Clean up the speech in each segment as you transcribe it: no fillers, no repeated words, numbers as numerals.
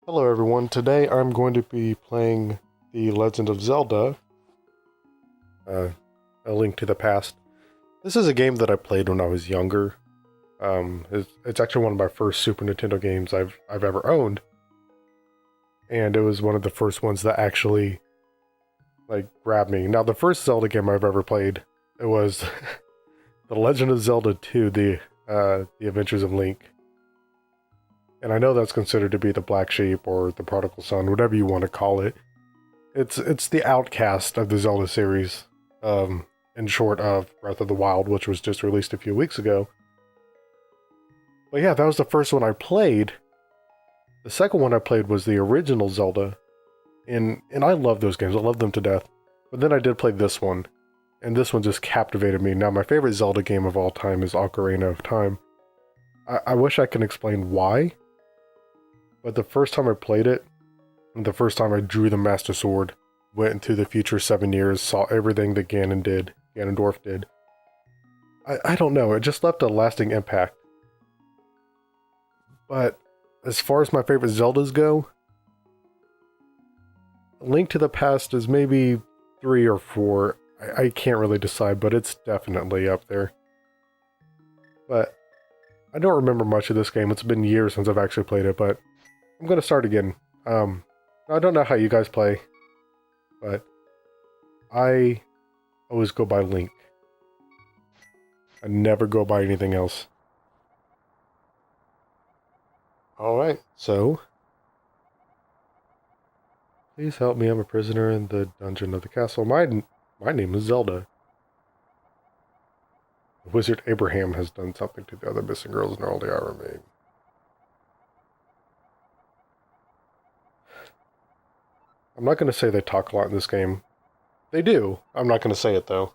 Hello everyone, today I'm going to be playing The Legend of Zelda, uh, A Link to the Past. This is a game that I played when I was younger. It's actually one of my first Super Nintendo games I've ever owned. And it was one of the first ones that actually, grabbed me. Now, the first Zelda game I've ever played, it was The Legend of Zelda 2, The Adventures of Link. And I know that's considered to be the black sheep or the prodigal son, whatever you want to call it. It's the outcast of the Zelda series, in short of Breath of the Wild, which was just released a few weeks ago. But yeah, that was the first one I played. The second one I played was the original Zelda, and I love those games. I love them to death. But then I did play this one, and this one just captivated me. Now, my favorite Zelda game of all time is Ocarina of Time. I wish I could explain why, but the first time I played it, and the first time I drew the Master Sword, went into the future 7 years, saw everything that Ganondorf did. I don't know, it just left a lasting impact. But as far as my favorite Zeldas go, Link to the Past is maybe 3 or 4. I can't really decide, but it's definitely up there. But I don't remember much of this game. It's been years since I've actually played it, but I'm going to start again. I don't know how you guys play, but I always go by Link. I never go by anything else. Alright, so please help me, I'm a prisoner in the dungeon of the castle. My name is Zelda. The wizard Abraham has done something to the other missing girls, and only I remain. I'm not going to say they talk a lot in this game. They do. I'm not going to say it, though.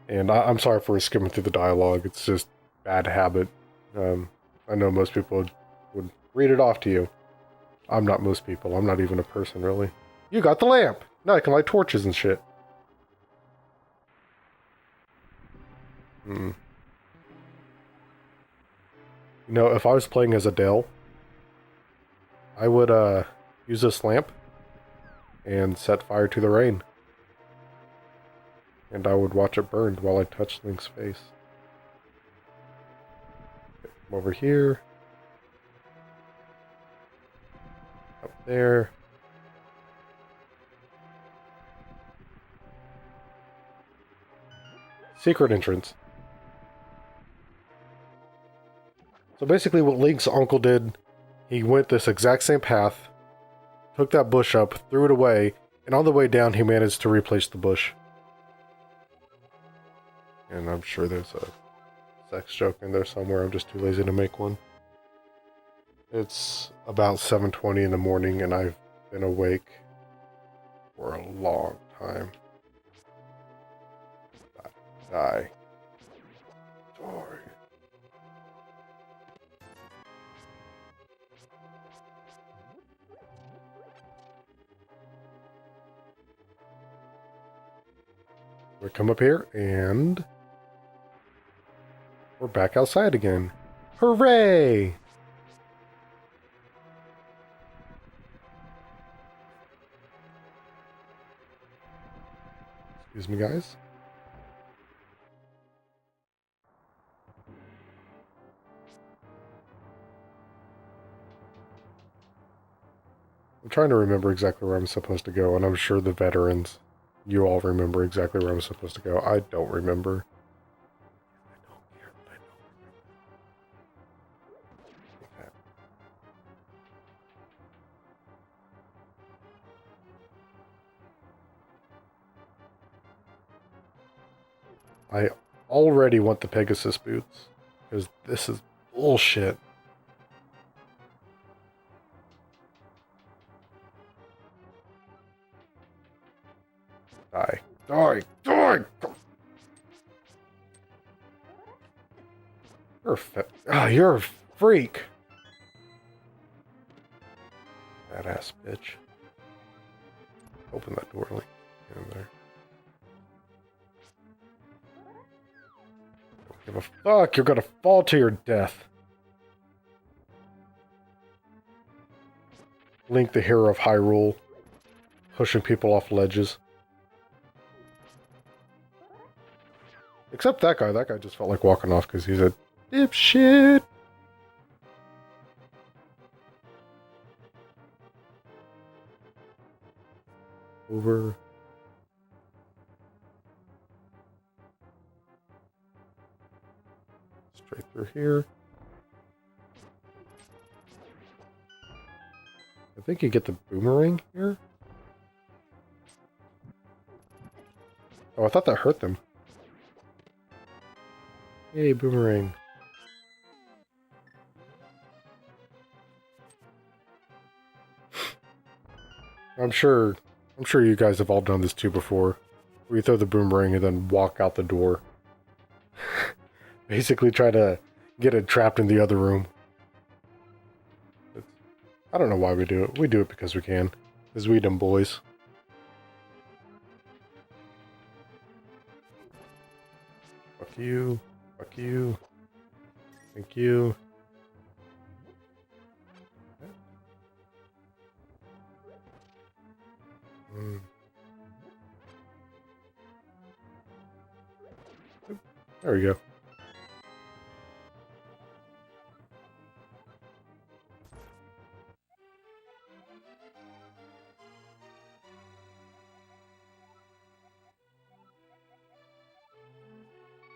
And I'm sorry for skimming through the dialogue. It's just bad habit. I know most people would read it off to you. I'm not most people. I'm not even a person, really. You got the lamp! Now I can light torches and shit. You know, if I was playing as Adele, I would use this lamp and set fire to the rain. And I would watch it burn while I touched Link's face. Okay, come over here. Up there. Secret entrance. So basically what Link's uncle did, he went this exact same path, took that bush up, threw it away, and on the way down he managed to replace the bush. And I'm sure there's a sex joke in there somewhere, I'm just too lazy to make one. It's about 7:20 in the morning and I've been awake for a long time. Die. Sorry. We come up here and we're back outside again. Hooray! Excuse me, guys. I'm trying to remember exactly where I'm supposed to go, and I'm sure the veterans, you all remember exactly where I'm supposed to go. I don't remember. I don't care, but I don't remember. Okay. I already want the Pegasus boots, because this is bullshit. Die. Die! Die! You're a freak! Badass bitch. Open that door, Link. In there. Don't give a fuck, you're gonna fall to your death. Link, the hero of Hyrule, pushing people off ledges. Except that guy. That guy just felt like walking off because he's a dipshit. Over. Straight through here. I think you get the boomerang here. Oh, I thought that hurt them. Yay, boomerang. I'm sure you guys have all done this too before. Where you throw the boomerang and then walk out the door. Basically try to get it trapped in the other room. I don't know why we do it. We do it because we can. Because we them boys. Fuck you. Fuck you. Thank you. There we go.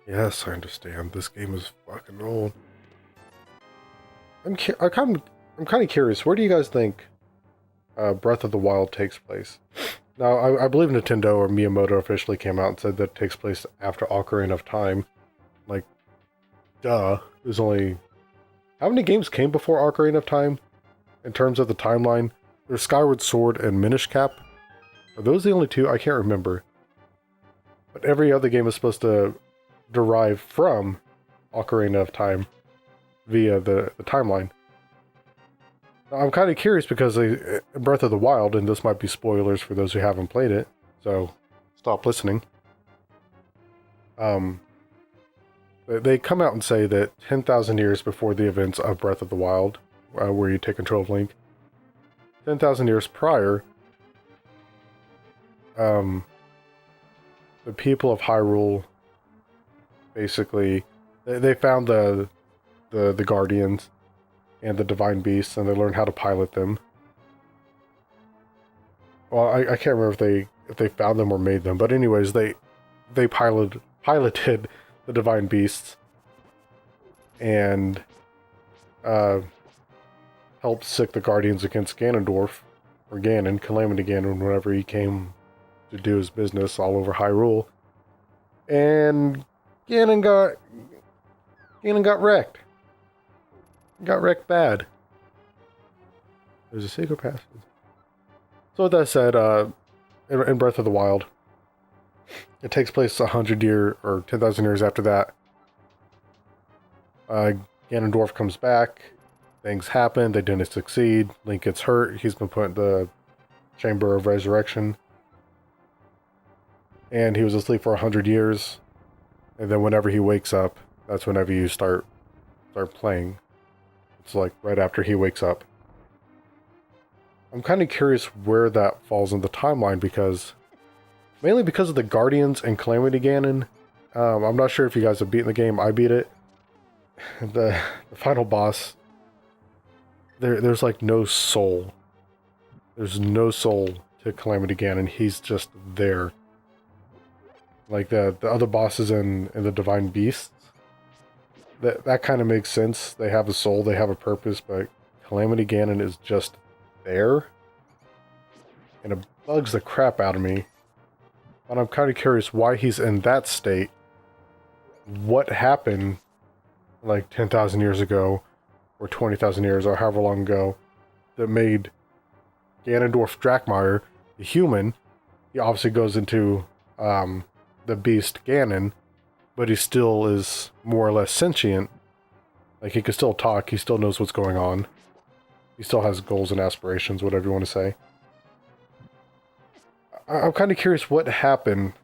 Yes, I understand. This game is fucking old. I'm kind of curious. Where do you guys think Breath of the Wild takes place? Now, I believe Nintendo or Miyamoto officially came out and said that it takes place after Ocarina of Time. Like, duh. There's only... How many games came before Ocarina of Time? In terms of the timeline? There's Skyward Sword and Minish Cap. Are those the only two? I can't remember. But every other game is supposed to derive from Ocarina of Time via the timeline. Now, I'm kind of curious because Breath of the Wild, and this might be spoilers for those who haven't played it, so stop listening. They come out and say that 10,000 years before the events of Breath of the Wild, where you take control of Link, 10,000 years prior, the people of Hyrule basically, they found the Guardians and the Divine Beasts, and they learned how to pilot them. Well, I can't remember if they found them or made them, but anyways, they piloted the Divine Beasts and helped sick the Guardians against Ganondorf, or Ganon, Calamity Ganon, whenever he came to do his business all over Hyrule. And Ganon got wrecked. Got wrecked bad. There's a secret passage. So with that said, in Breath of the Wild, it takes place 100 years or 10,000 years after that. Ganondorf comes back. Things happen. They didn't succeed. Link gets hurt. He's been put in the Chamber of Resurrection. And he was asleep for 100 years. And then whenever he wakes up, that's whenever you start playing. It's like right after he wakes up. I'm kind of curious where that falls in the timeline mainly because of the Guardians and Calamity Ganon. I'm not sure if you guys have beaten the game. I beat it. The final boss, there's like no soul. There's no soul to Calamity Ganon. He's just there. Like the other bosses in the Divine Beasts, that kind of makes sense. They have a soul, they have a purpose, but Calamity Ganon is just there. And it bugs the crap out of me. And I'm kind of curious why he's in that state. What happened like 10,000 years ago, or 20,000 years, or however long ago, that made Ganondorf Drakmire, the human, he obviously goes into the beast Ganon, but he still is more or less sentient. Like, he can still talk, he still knows what's going on. He still has goals and aspirations, whatever you want to say. I'm kind of curious what happened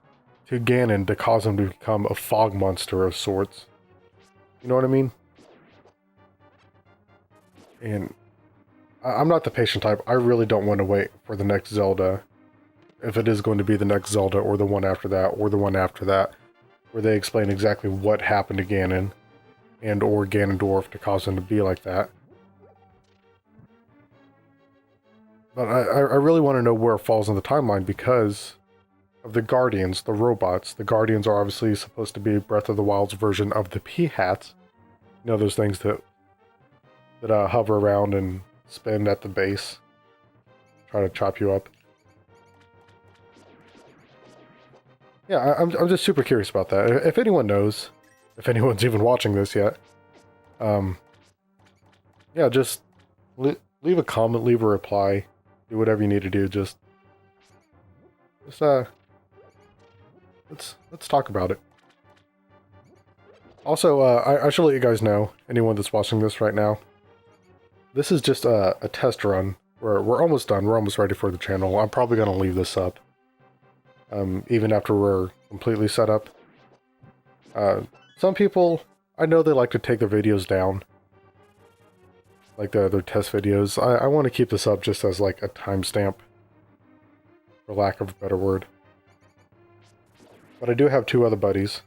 to Ganon to cause him to become a fog monster of sorts. You know what I mean? And I'm not the patient type. I really don't want to wait for the next Zelda. If it is going to be the next Zelda, or the one after that, or the one after that, where they explain exactly what happened to Ganon, and or Ganondorf to cause him to be like that. But I really want to know where it falls in the timeline because of the Guardians, the robots. The Guardians are obviously supposed to be Breath of the Wild's version of the P-Hats. You know, those things that hover around and spin at the base, try to chop you up. Yeah, I'm just super curious about that. If anyone knows, if anyone's even watching this yet, yeah, just leave a comment, leave a reply, do whatever you need to do. Just let's talk about it. Also, I should let you guys know, anyone that's watching this right now, this is just a test run. We're almost done. We're almost ready for the channel. I'm probably going to leave this up, even after we're completely set up. Some people, I know they like to take their videos down, like their test videos. I want to keep this up just as like a timestamp, for lack of a better word. But I do have two other buddies.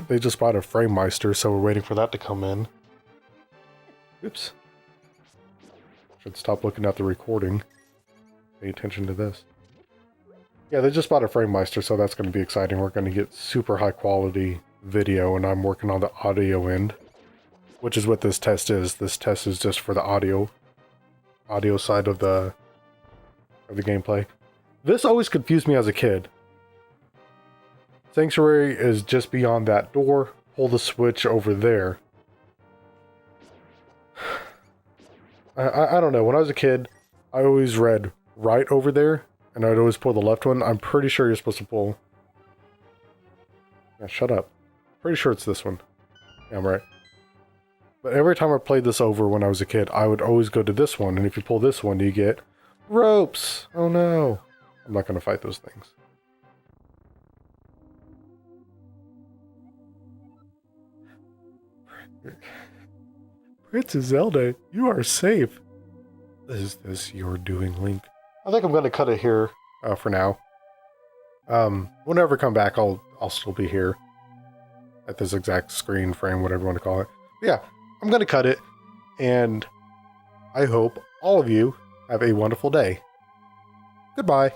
They just bought a Frame Meister, so we're waiting for that to come in. Oops. Should stop looking at the recording. Pay attention to this. Yeah, they just bought a Frame Meister, so that's going to be exciting. We're going to get super high quality video, and I'm working on the audio end, which is what this test is. This test is just for the audio side of the gameplay. This always confused me as a kid. Sanctuary is just beyond that door. Pull the switch over there. I don't know. When I was a kid, I always read right over there, and I'd always pull the left one. I'm pretty sure you're supposed to pull... Yeah, shut up. Pretty sure it's this one. Yeah, I'm right. But every time I played this over when I was a kid, I would always go to this one, and if you pull this one, you get ropes. Oh no. I'm not going to fight those things. Princess Zelda, you are safe. Is this your doing, Link? I think I'm going to cut it here for now. Whenever I come back, I'll still be here at this exact screen frame, whatever you want to call it. But yeah, I'm going to cut it, and I hope all of you have a wonderful day. Goodbye.